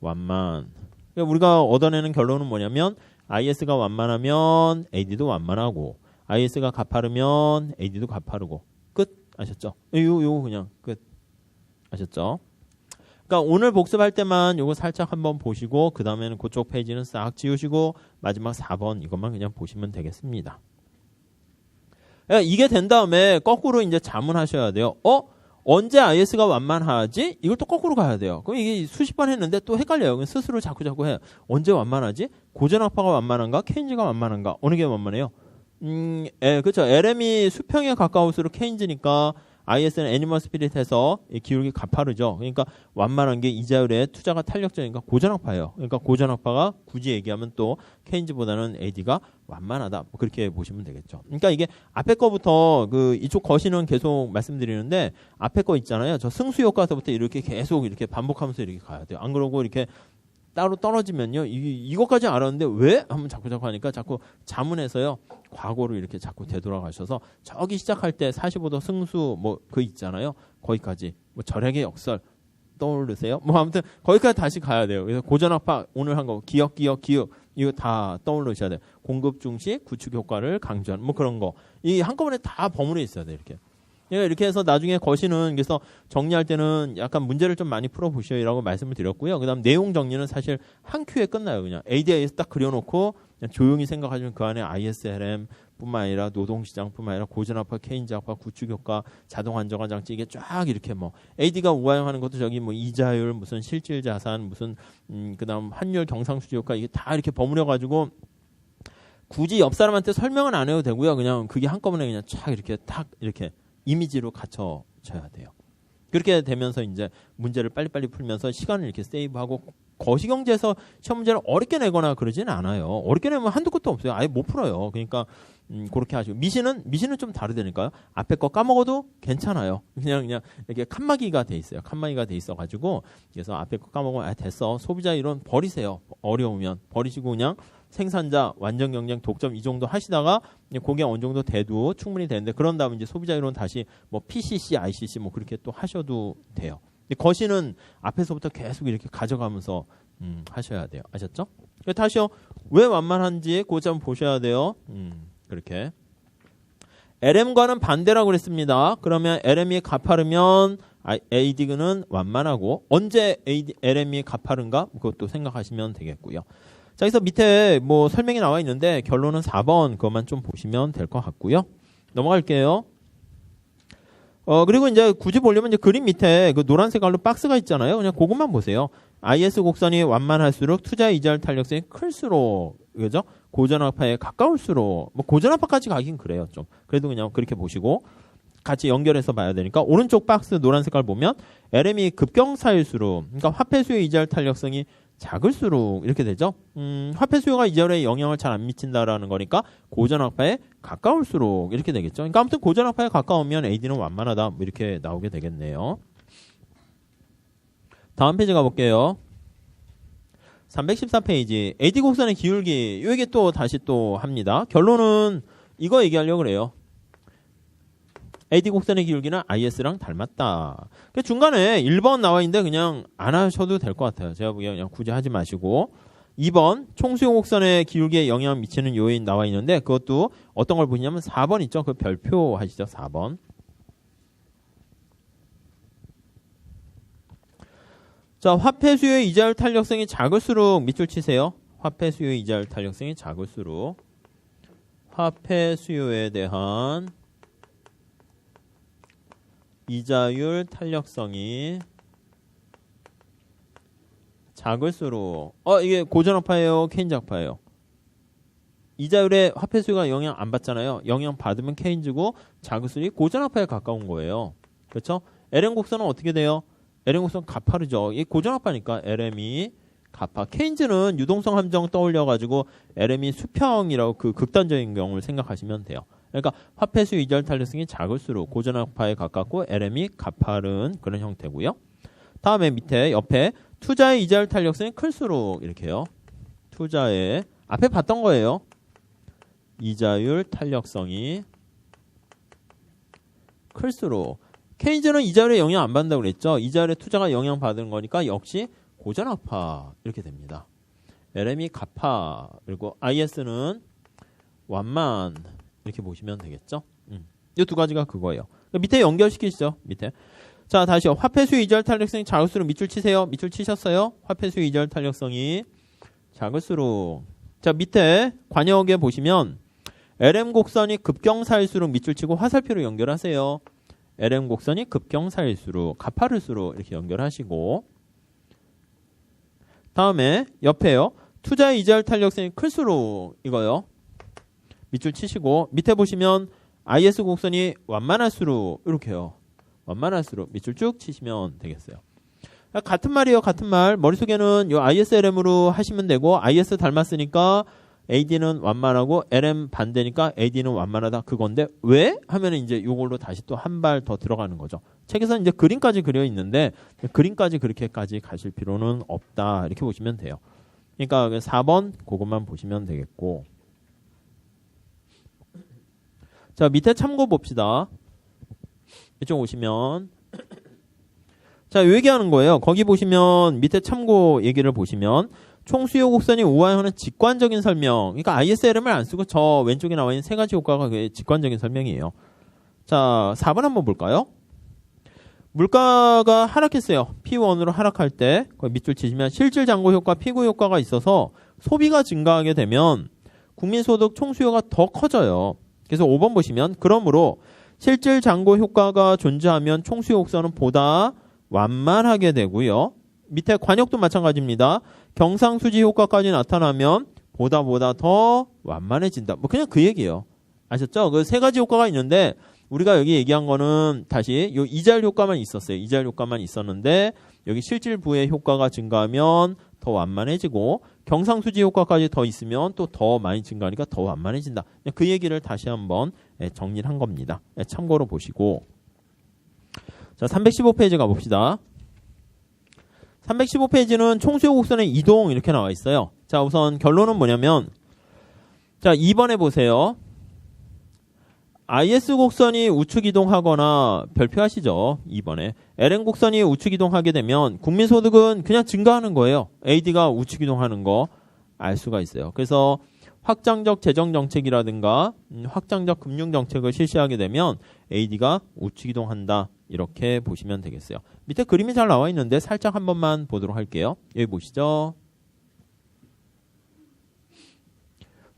완만. 그러니까 우리가 얻어내는 결론은 뭐냐면 IS가 완만하면 AD도 완만하고 IS가 가파르면 AD도 가파르고 끝. 아셨죠? 요 그냥 끝. 아셨죠? 그러니까 오늘 복습할 때만 요거 살짝 한번 보시고 그 다음에는 그쪽 페이지는 싹 지우시고 마지막 4번 이것만 그냥 보시면 되겠습니다. 그러니까 이게 된 다음에 거꾸로 이제 자문하셔야 돼요. 언제 IS가 완만하지? 이걸 또 거꾸로 가야 돼요. 그럼 이게 수십 번 했는데 또 헷갈려요. 스스로 자꾸 해요. 언제 완만하지? 고전학파가 완만한가? 케인즈가 완만한가? 어느 게 완만해요? 그렇죠. LM이 수평에 가까울수록 케인즈니까 IS는 애니멀 스피릿해서 기울기 가파르죠. 그러니까 완만한 게 이자율의 투자가 탄력적이니까 고전학파예요. 그러니까 고전학파가 굳이 얘기하면 또 케인즈보다는 AD가 완만하다. 뭐 그렇게 보시면 되겠죠. 그러니까 이게 앞에 거부터 그 이쪽 거시는 계속 말씀드리는데 앞에 거 있잖아요. 저 승수 효과서부터 이렇게 계속 이렇게 반복하면서 이렇게 가야 돼요. 안 그러고 이렇게 따로 떨어지면요. 이것까지 알았는데 왜? 하면 자꾸 하니까 자꾸 자문해서요. 과거로 이렇게 자꾸 되돌아가셔서 저기 시작할 때 45도 승수 뭐 그 있잖아요. 거기까지 뭐 절약의 역설 떠오르세요? 뭐 아무튼 거기까지 다시 가야 돼요. 그래서 고전학파 오늘 한 거 기억 이거 다 떠올리셔야 돼요. 공급 중시 구축 효과를 강조하는 뭐 그런 거. 이 한꺼번에 다 버무려 있어야 돼요. 이렇게 해서 나중에 거시는 그래서 정리할 때는 약간 문제를 좀 많이 풀어보시라고 말씀을 드렸고요. 그 다음 내용 정리는 사실 한 큐에 끝나요. 그냥 ADIS 딱 그려놓고 그냥 조용히 생각하시면 그 안에 ISLM 뿐만 아니라 노동시장뿐만 아니라 고전학파, 케인즈학파, 구축효과, 자동안정화장치 이게 쫙 이렇게 뭐 AD가 우화형하는 것도 저기 뭐 이자율, 무슨 실질자산, 무슨 그 다음 환율 경상수지효과 이게 다 이렇게 버무려가지고 굳이 옆 사람한테 설명은 안 해도 되고요. 그냥 그게 한꺼번에 그냥 쫙 이렇게 탁 이렇게 이미지로 갖춰져야 돼요. 그렇게 되면서 이제 문제를 빨리빨리 풀면서 시간을 이렇게 세이브하고 거시경제에서 시험 문제를 어렵게 내거나 그러지는 않아요. 어렵게 내면 한두 것도 없어요. 아예 못 풀어요. 그러니까 그렇게 하시고 미신은 좀 다르다니까요. 앞에 거 까먹어도 괜찮아요. 그냥 이렇게 칸막이가 돼 있어요. 칸막이가 돼 있어 가지고 그래서 앞에 거 까먹으면 됐어. 소비자 이론 버리세요. 어려우면 버리시고 그냥 생산자, 완전 경쟁, 독점 이 정도 하시다가 그게 어느 정도 돼도 충분히 되는데 그런 다음에 이제 소비자 이론 다시 뭐 PCC, ICC 뭐 그렇게 또 하셔도 돼요. 거시는 앞에서부터 계속 이렇게 가져가면서 하셔야 돼요. 아셨죠? 다시요. 왜 완만한지 그거 좀 보셔야 돼요. 그렇게. LM과는 반대라고 그랬습니다. 그러면 LM이 가파르면 AD는 완만하고 언제 LM이 가파른가? 그것도 생각하시면 되겠고요. 자, 그래서 밑에 뭐 설명이 나와 있는데 결론은 4번 그것만 좀 보시면 될 것 같고요. 넘어갈게요. 그리고 이제 굳이 보려면 이제 그림 밑에 그 노란 색깔로 박스가 있잖아요. 그냥 그것만 보세요. IS 곡선이 완만할수록 투자 이자율 탄력성이 클수록, 그죠? 고전압파에 가까울수록, 뭐 고전압파까지 가긴 그래요. 좀. 그래도 그냥 그렇게 보시고 같이 연결해서 봐야 되니까 오른쪽 박스 노란 색깔 보면 LM이 급경사일수록, 그러니까 화폐 수요 이자율 탄력성이 작을수록 이렇게 되죠. 화폐 수요가 이자율에 영향을 잘 안 미친다라는 거니까 고전압파에 가까울수록 이렇게 되겠죠. 그러니까 아무튼 고전압파에 가까우면 AD는 완만하다, 뭐 이렇게 나오게 되겠네요. 다음 페이지 가볼게요. 314페이지. AD 곡선의 기울기. 이게 또 다시 또 합니다. 결론은 이거 얘기하려고 그래요. AD 곡선의 기울기는 IS랑 닮았다. 중간에 1번 나와 있는데 그냥 안 하셔도 될 것 같아요. 제가 보기엔 그냥 굳이 하지 마시고. 2번 총수요 곡선의 기울기에 영향을 미치는 요인 나와 있는데 그것도 어떤 걸 보냐면 4번 있죠. 그 별표 하시죠. 4번. 자, 화폐 수요의 이자율 탄력성이 작을수록 밑줄 치세요. 화폐 수요의 이자율 탄력성이 작을수록 화폐 수요에 대한 이자율 탄력성이 작을수록 이게 고전압파예요, 케인즈압파예요? 이자율에 화폐 수요가 영향 안 받잖아요. 영향 받으면 케인즈고 작을수록 고전압파에 가까운 거예요. 그렇죠? LM 곡선은 어떻게 돼요? LM 곡선 가파르죠. 이 고전압파니까 LM이 가파. 케인즈는 유동성 함정 떠올려가지고 LM이 수평이라고 그 극단적인 경우를 생각하시면 돼요. 그러니까 화폐 수요 이자율 탄력성이 작을수록 고전압파에 가깝고 LM이 가파른 그런 형태고요. 다음에 밑에 옆에 투자의 이자율 탄력성이 클수록 이렇게요. 투자의 앞에 봤던 거예요. 이자율 탄력성이 클수록 케인즈는 이자율에 영향 안 받는다고 그랬죠. 이자율에 투자가 영향 받는 거니까 역시 고전압파 이렇게 됩니다. LM이 가파 그리고 IS는 완만 이렇게 보시면 되겠죠. 이 두 가지가 그거예요. 밑에 연결시키시죠. 밑에. 자, 다시요. 화폐 수요 이자율 탄력성이 작을수록 밑줄 치세요. 밑줄 치셨어요? 화폐 수요 이자율 탄력성이 작을수록. 자, 밑에 관역에 보시면 LM 곡선이 급경사일수록 밑줄 치고 화살표로 연결하세요. LM 곡선이 급경사일수록 가파를수록 이렇게 연결하시고 다음에 옆에요. 투자의 이자율 탄력성이 클수록 이거요. 밑줄 치시고 밑에 보시면 IS 곡선이 완만할수록 이렇게요. 완만할수록 밑줄 쭉 치시면 되겠어요. 같은 말이에요. 같은 말. 머릿속에는 요 ISLM으로 하시면 되고 IS 닮았으니까 AD는 완만하고 LM 반대니까 AD는 완만하다 그건데 왜? 하면 이제 요걸로 다시 또 한 발 더 들어가는 거죠. 책에서 이제 그림까지 그려 있는데 그림까지 그렇게까지 가실 필요는 없다. 이렇게 보시면 돼요. 그러니까 4번 그것만 보시면 되겠고. 자, 밑에 참고 봅시다. 이쪽 오시면 자, 요 얘기하는 거예요. 거기 보시면 밑에 참고 얘기를 보시면 총수요 곡선이 우화하는 직관적인 설명. 그러니까 ISLM을 안 쓰고 저 왼쪽에 나와 있는 세 가지 효과가 그 직관적인 설명이에요. 자, 4번 한번 볼까요? 물가가 하락했어요. P1으로 하락할 때 거기 밑줄 치시면 실질 잔고 효과, 피구 효과가 있어서 소비가 증가하게 되면 국민소득 총수요가 더 커져요. 그래서 5번 보시면 그러므로 실질 잔고 효과가 존재하면 총수요 곡선은 보다 완만하게 되고요. 밑에 관역도 마찬가지입니다. 경상수지 효과까지 나타나면 보다 더 완만해진다. 뭐 그냥 그 얘기예요. 아셨죠? 그 세 가지 효과가 있는데 우리가 여기 얘기한 거는 다시 요 이자율 효과만 있었어요. 이자율 효과만 있었는데 여기 실질 부의 효과가 증가하면 더 완만해지고 경상수지 효과까지 더 있으면 또 더 많이 증가하니까 더 완만해진다. 그 얘기를 다시 한번 정리를 한 겁니다. 참고로 보시고 자 315페이지 가봅시다. 315페이지는 총수요 곡선의 이동 이렇게 나와 있어요. 자 우선 결론은 뭐냐면 자 2번에 보세요. IS 곡선이 우측 이동하거나 별표하시죠. 2번에 LM 곡선이 우측 이동하게 되면 국민소득은 그냥 증가하는 거예요. AD가 우측 이동하는 거 알 수가 있어요. 그래서 확장적 재정정책이라든가 확장적 금융정책을 실시하게 되면 AD가 우측 이동한다. 이렇게 보시면 되겠어요. 밑에 그림이 잘 나와 있는데 살짝 한 번만 보도록 할게요. 여기 보시죠.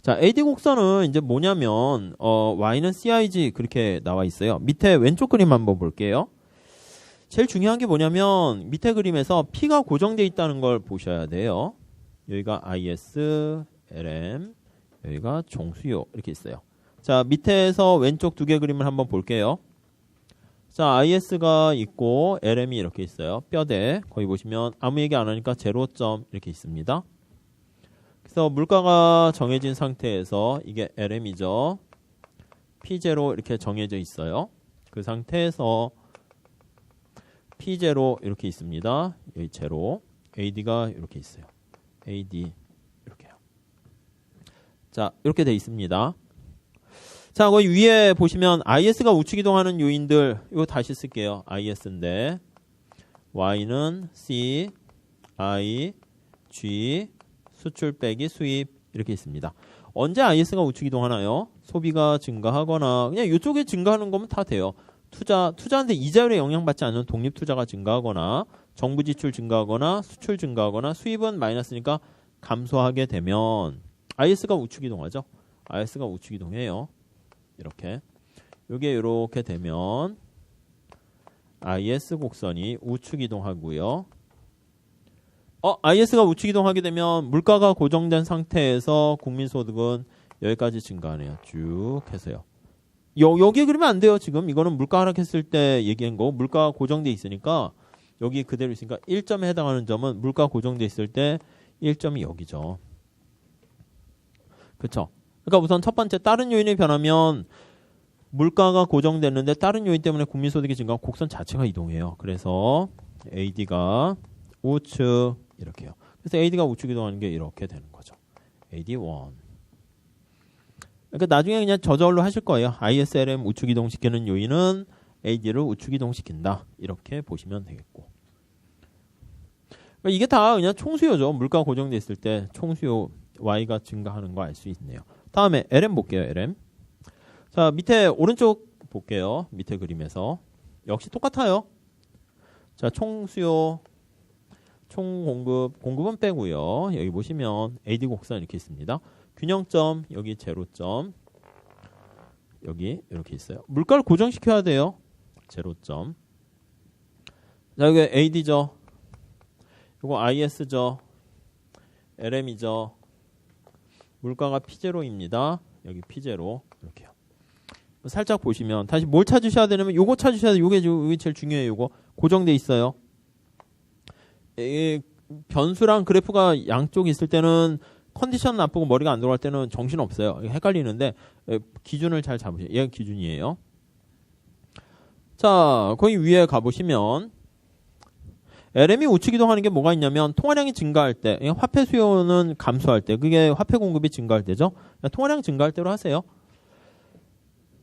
자, AD 곡선은 이제 뭐냐면 y는 CIG 그렇게 나와 있어요. 밑에 왼쪽 그림 한번 볼게요. 제일 중요한 게 뭐냐면 밑에 그림에서 P가 고정되어 있다는 걸 보셔야 돼요. 여기가 IS, LM, 여기가 종수요 이렇게 있어요. 자, 밑에서 왼쪽 두 개 그림을 한번 볼게요. 자, IS가 있고 LM이 이렇게 있어요. 뼈대. 거기 보시면 아무 얘기 안 하니까 제로점 이렇게 있습니다. 그래서 물가가 정해진 상태에서 이게 LM이죠. P0 이렇게 정해져 있어요. 그 상태에서 P0 이렇게 있습니다. 여기 제로. AD가 이렇게 있어요. AD 이렇게요. 자, 이렇게 돼 있습니다. 자, 거기 위에 보시면 IS가 우측 이동하는 요인들 이거 다시 쓸게요. IS인데 Y는 C, I, G, 수출 빼기 수입 이렇게 있습니다. 언제 IS가 우측 이동하나요? 소비가 증가하거나 그냥 이쪽에 증가하는 거면 다 돼요. 투자하는데 이자율에 영향받지 않는 독립 투자가 증가하거나 정부 지출 증가하거나 수출 증가하거나 수입은 마이너스니까 감소하게 되면 IS가 우측 이동하죠. IS가 우측 이동해요. 이렇게 이게 이렇게 되면 IS 곡선이 우측 이동하고요. IS가 우측 이동하게 되면 물가가 고정된 상태에서 국민소득은 여기까지 증가하네요. 쭉 해서요. 여기에 그러면 안 돼요. 지금 이거는 물가 하락했을 때 얘기한 거. 물가가 고정돼 있으니까 여기 그대로 있으니까 1점에 해당하는 점은 물가 고정돼 있을 때 1점이 여기죠. 그렇죠? 그러니까 우선 첫 번째 다른 요인이 변하면 물가가 고정됐는데 다른 요인 때문에 국민소득이 증가하고 곡선 자체가 이동해요. 그래서 AD가 우측 이렇게요. 그래서 AD가 우측 이동하는 게 이렇게 되는 거죠. AD1. 그러니까 나중에 그냥 저절로 하실 거예요. ISLM 우측 이동시키는 요인은 AD를 우측 이동시킨다. 이렇게 보시면 되겠고. 그러니까 이게 다 그냥 총수요죠. 물가 고정돼 있을 때 총수요 Y가 증가하는 거 알 수 있네요. 다음에 LM 볼게요. LM. 자, 밑에 오른쪽 볼게요. 밑에 그림에서. 역시 똑같아요. 자, 총수요, 공급은 빼고요. 여기 보시면 AD 곡선 이렇게 있습니다. 균형점, 여기 제로점, 여기 이렇게 있어요. 물가를 고정시켜야 돼요. 제로점. 자, 여기 AD죠. 이거 IS죠. LM이죠. 물가가 P0입니다. 여기 P0 이렇게요. 살짝 보시면 다시 뭘 찾으셔야 되냐면 요거 찾으셔야 돼요. 요게 제일 중요해요. 요거 고정돼 있어요. 변수랑 그래프가 양쪽이 있을 때는 컨디션 나쁘고 머리가 안 돌아갈 때는 정신 없어요. 헷갈리는데 기준을 잘 잡으세요. 얘가 기준이에요. 자, 거기 위에 가보시면 LM이 우측 이동하는 게 뭐가 있냐면 통화량이 증가할 때, 화폐 수요는 감소할 때, 그게 화폐 공급이 증가할 때죠. 통화량 증가할 때로 하세요.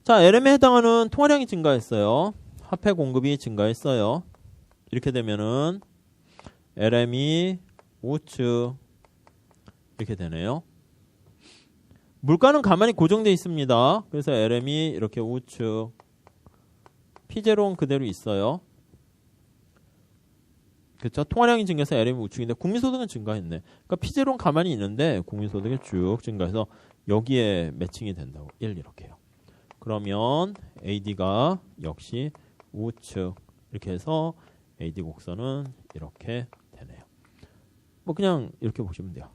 자, LM에 해당하는 통화량이 증가했어요. 화폐 공급이 증가했어요. 이렇게 되면은 LM이 우측 이렇게 되네요. 물가는 가만히 고정되어 있습니다. 그래서 LM이 이렇게 우측, P0는 그대로 있어요. 그렇죠? 통화량이 증가해서 LM이 우측인데 국민소득은 증가했네. 그러니까 P0는 가만히 있는데 국민소득이 쭉 증가해서 여기에 매칭이 된다고. 1 이렇게요. 그러면 AD가 역시 우측 이렇게 해서 AD 곡선은 이렇게 되네요. 뭐 그냥 이렇게 보시면 돼요.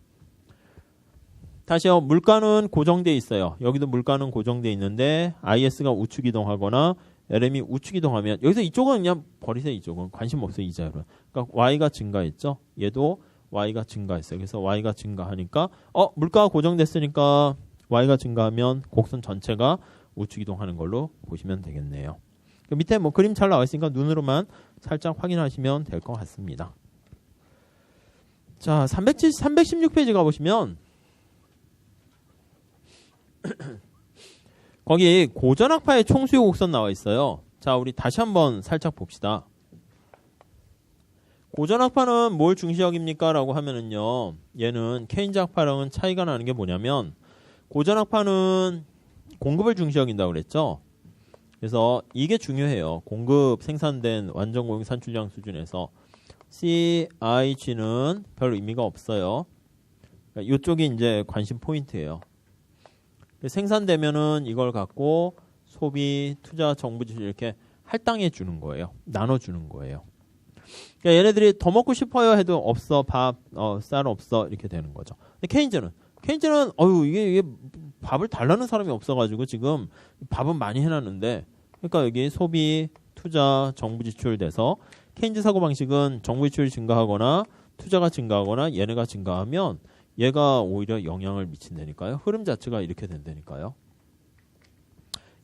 다시요. 물가는 고정되어 있어요. 여기도 물가는 고정되어 있는데 IS가 우측 이동하거나 LM이 우측 이동하면 여기서 이쪽은 그냥 버리세요. 이쪽은 관심 없어요. 이자율은. 그러니까 Y가 증가했죠. 얘도 Y가 증가했어요. 그래서 Y가 증가하니까 물가가 고정됐으니까 Y가 증가하면 곡선 전체가 우측 이동하는 걸로 보시면 되겠네요. 밑에 뭐 그림 잘 나와 있으니까 눈으로만 살짝 확인하시면 될 것 같습니다. 자, 316페이지 가보시면 거기 고전학파의 총수요 곡선 나와 있어요. 자, 우리 다시 한번 살짝 봅시다. 고전학파는 뭘 중시적입니까? 라고 하면은요, 얘는 케인즈 학파랑은 차이가 나는 게 뭐냐면 고전학파는 공급을 중시적인다고 그랬죠. 그래서 이게 중요해요. 공급 생산된 완전 공급 산출량 수준에서 CIG는 별 의미가 없어요. 이쪽이 이제 관심 포인트예요. 생산되면은 이걸 갖고 소비, 투자, 정부 지출 이렇게 할당해 주는 거예요. 나눠 주는 거예요. 그러니까 얘네들이 더 먹고 싶어요 해도 없어, 밥, 쌀 없어 이렇게 되는 거죠. 근데 케인즈는 이게 밥을 달라는 사람이 없어가지고 지금 밥은 많이 해놨는데, 그러니까 여기 소비, 투자, 정부 지출 돼서 케인즈 사고 방식은 정부 지출이 증가하거나 투자가 증가하거나 얘네가 증가하면 얘가 오히려 영향을 미친다니까요. 흐름 자체가 이렇게 된다니까요.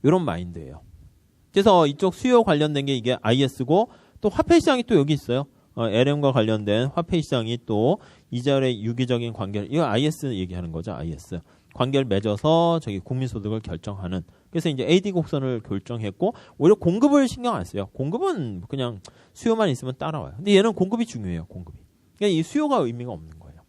이런 마인드예요. 그래서 이쪽 수요 관련된 게 이게 IS고, 또 화폐 시장이 또 여기 있어요. LM과 관련된 화폐 시장이 또 이자율의 유기적인 관계를, 이거 IS 얘기하는 거죠. IS 관계를 맺어서 저기 국민소득을 결정하는. 그래서 이제 AD 곡선을 결정했고, 오히려 공급을 신경 안 써요. 공급은 그냥 수요만 있으면 따라와요. 근데 얘는 공급이 중요해요. 공급이. 그러니까 이 수요가 의미가 없는 거예요.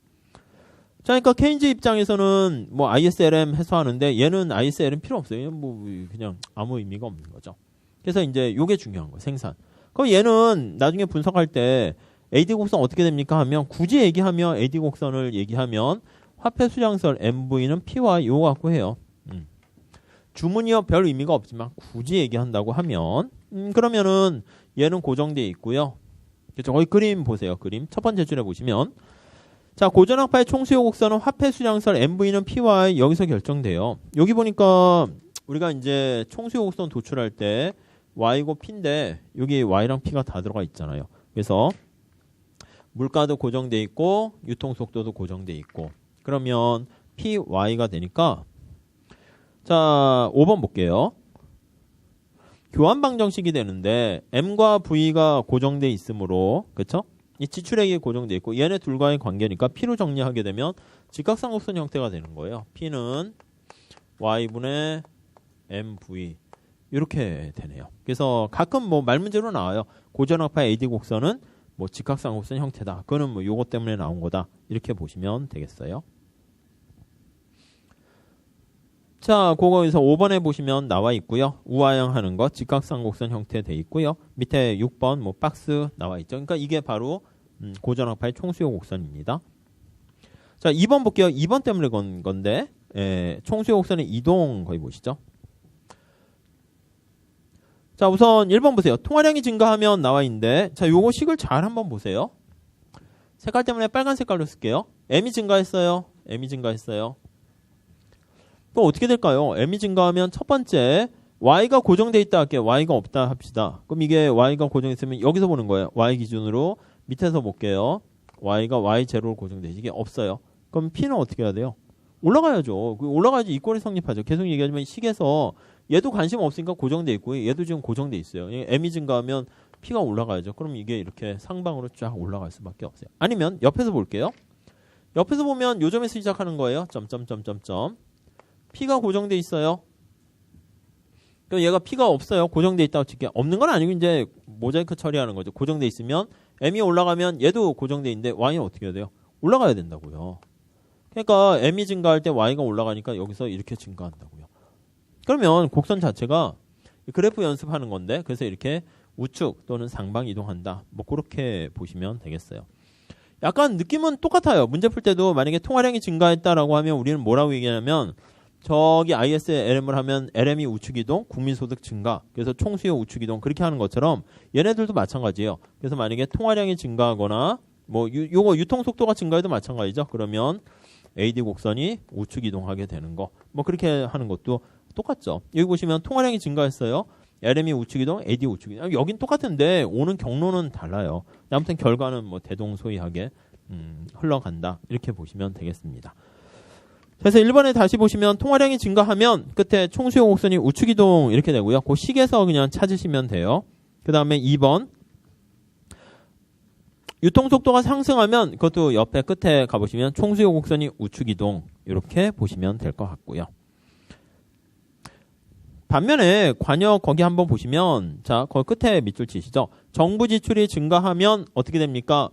자, 그러니까 케인즈 입장에서는 뭐 ISLM 해소하는데 얘는 ISLM 필요 없어요. 뭐 그냥 아무 의미가 없는 거죠. 그래서 이제 요게 중요한 거예요. 생산. 그럼 얘는 나중에 분석할 때 AD 곡선 어떻게 됩니까 하면, 굳이 얘기하면 AD 곡선을 얘기하면 화폐 수량설 MV는 P와 요 갖고 해요. 주문이요 별 의미가 없지만 굳이 얘기한다고 하면 그러면은 얘는 고정돼 있고요. 그렇죠. 거기 그림 보세요. 그림 첫 번째 줄에 보시면, 자, 고전학파의 총수요 곡선은 화폐 수량설 MV는 P와 여기서 결정돼요. 여기 보니까 우리가 이제 총수요 곡선 도출할 때 Y고 P인데 여기 Y랑 P가 다 들어가 있잖아요. 그래서 물가도 고정돼 있고 유통 속도도 고정돼 있고, 그러면 PY가 되니까, 자, 5번 볼게요. 교환 방정식이 되는데 M과 V가 고정돼 있으므로, 그렇죠? 이 지출액이 고정돼 있고 얘네 둘과의 관계니까 P로 정리하게 되면 직각삼각선 형태가 되는 거예요. P는 Y분의 MV 이렇게 되네요. 그래서 가끔 뭐 말문제로 나와요. 고전학파 AD 곡선은 뭐 직각삼각선 형태다. 그거는 뭐 요거 때문에 나온 거다. 이렇게 보시면 되겠어요. 자, 그거에서 5번에 보시면 나와 있고요. 우하향 하는 거 직각삼각선 형태 돼 있고요. 밑에 6번 뭐 박스 나와 있죠. 그러니까 이게 바로 고전학파의 총수요 곡선입니다. 자, 2번 볼게요. 2번 때문에 건 건데, 총수요 곡선의 이동 거기 보시죠. 자, 우선 1번 보세요. 통화량이 증가하면 나와 있는데, 자, 요거 식을 잘 한번 보세요. 색깔 때문에 빨간 색깔로 쓸게요. M이 증가했어요. M이 증가했어요. 또 어떻게 될까요? M이 증가하면 첫 번째 Y가 고정돼 있다 할게요. Y가 없다 합시다. 그럼 이게 Y가 고정있으면 여기서 보는 거예요. Y 기준으로 밑에서 볼게요. Y가 Y0로 고정돼 있지. 이게 없어요. 그럼 P는 어떻게 해야 돼요? 올라가야죠. 올라가야지 이 꼴이 성립하죠. 계속 얘기하지만 식에서 얘도 관심 없으니까 고정돼 있고 얘도 지금 고정돼 있어요. M이 증가하면 P가 올라가야죠. 그럼 이게 이렇게 상방으로 쫙 올라갈 수밖에 없어요. 아니면 옆에서 볼게요. 옆에서 보면 요 점에서 시작하는 거예요. 점점점점점. P가 고정돼 있어요. 그럼 얘가 P가 없어요. 고정돼 있다고 칠게요. 없는 건 아니고 이제 모자이크 처리하는 거죠. 고정돼 있으면 M이 올라가면 얘도 고정돼 있는데 Y는 어떻게 해야 돼요? 올라가야 된다고요. 그러니까 M이 증가할 때 Y가 올라가니까 여기서 이렇게 증가한다고요. 그러면 곡선 자체가 그래프 연습하는 건데, 그래서 이렇게 우측 또는 상방 이동한다. 뭐 그렇게 보시면 되겠어요. 약간 느낌은 똑같아요. 문제 풀 때도 만약에 통화량이 증가했다라고 하면 우리는 뭐라고 얘기하냐면, 저기 ISLM을 하면 LM이 우측이동, 국민소득 증가, 그래서 총수요 우측이동 그렇게 하는 것처럼 얘네들도 마찬가지예요. 그래서 만약에 통화량이 증가하거나 뭐 요거 유통속도가 증가해도 마찬가지죠. 그러면 AD 곡선이 우측 이동하게 되는 거, 뭐 그렇게 하는 것도 똑같죠. 여기 보시면 통화량이 증가했어요. LM이 우측 이동, AD 우측 이동. 여긴 똑같은데 오는 경로는 달라요. 아무튼 결과는 뭐 대동소이하게 흘러간다. 이렇게 보시면 되겠습니다. 그래서 1번에 다시 보시면 통화량이 증가하면 끝에 총수요 곡선이 우측 이동 이렇게 되고요. 그 식에서 그냥 찾으시면 돼요. 그 다음에 2번 유통속도가 상승하면 그것도 옆에 끝에 가보시면 총수요 곡선이 우측 이동 이렇게 보시면 될 것 같고요. 반면에 관역 거기 한번 보시면, 자, 거기 끝에 밑줄 치시죠. 정부 지출이 증가하면 어떻게 됩니까?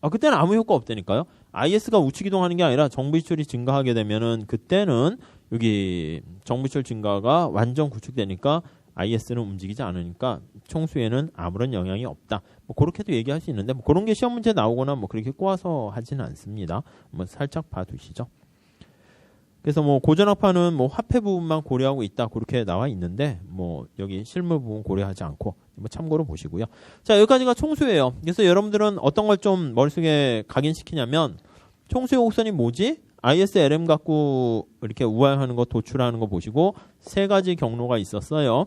그때는 아무 효과 없다니까요. IS가 우측 이동하는 게 아니라 정부 지출이 증가하게 되면은 그때는 여기 정부 지출 증가가 완전 구축되니까 IS는 움직이지 않으니까 총수에는 아무런 영향이 없다. 뭐 그렇게도 얘기할 수 있는데 뭐 그런 게 시험 문제 나오거나 뭐 그렇게 꼬아서 하지는 않습니다. 뭐 살짝 봐두시죠. 그래서 뭐 고전학파는 뭐 화폐 부분만 고려하고 있다 그렇게 나와 있는데 뭐 여기 실물 부분 고려하지 않고 뭐 참고로 보시고요. 자, 여기까지가 총수예요. 그래서 여러분들은 어떤 걸 좀 머릿속에 각인시키냐면 총수의 곡선이 뭐지? ISLM 갖고 이렇게 우화하는 거 도출하는 거 보시고 세 가지 경로가 있었어요.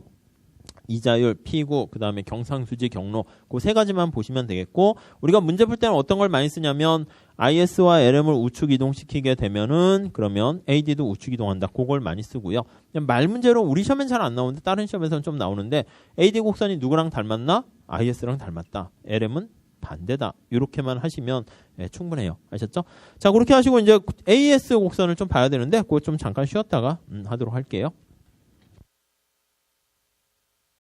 이자율, 피구, 그 다음에 경상수지 경로 그 세 가지만 보시면 되겠고 우리가 문제 풀 때는 어떤 걸 많이 쓰냐면 IS와 LM을 우측 이동시키게 되면은 그러면 AD도 우측 이동한다. 그걸 많이 쓰고요. 말 문제로 우리 시험엔 잘 안 나오는데 다른 시험에서는 좀 나오는데 AD 곡선이 누구랑 닮았나? IS랑 닮았다. LM은 반대다. 이렇게만 하시면 충분해요. 아셨죠? 자, 그렇게 하시고 이제 AS 곡선을 좀 봐야 되는데 그거 좀 잠깐 쉬었다가 하도록 할게요.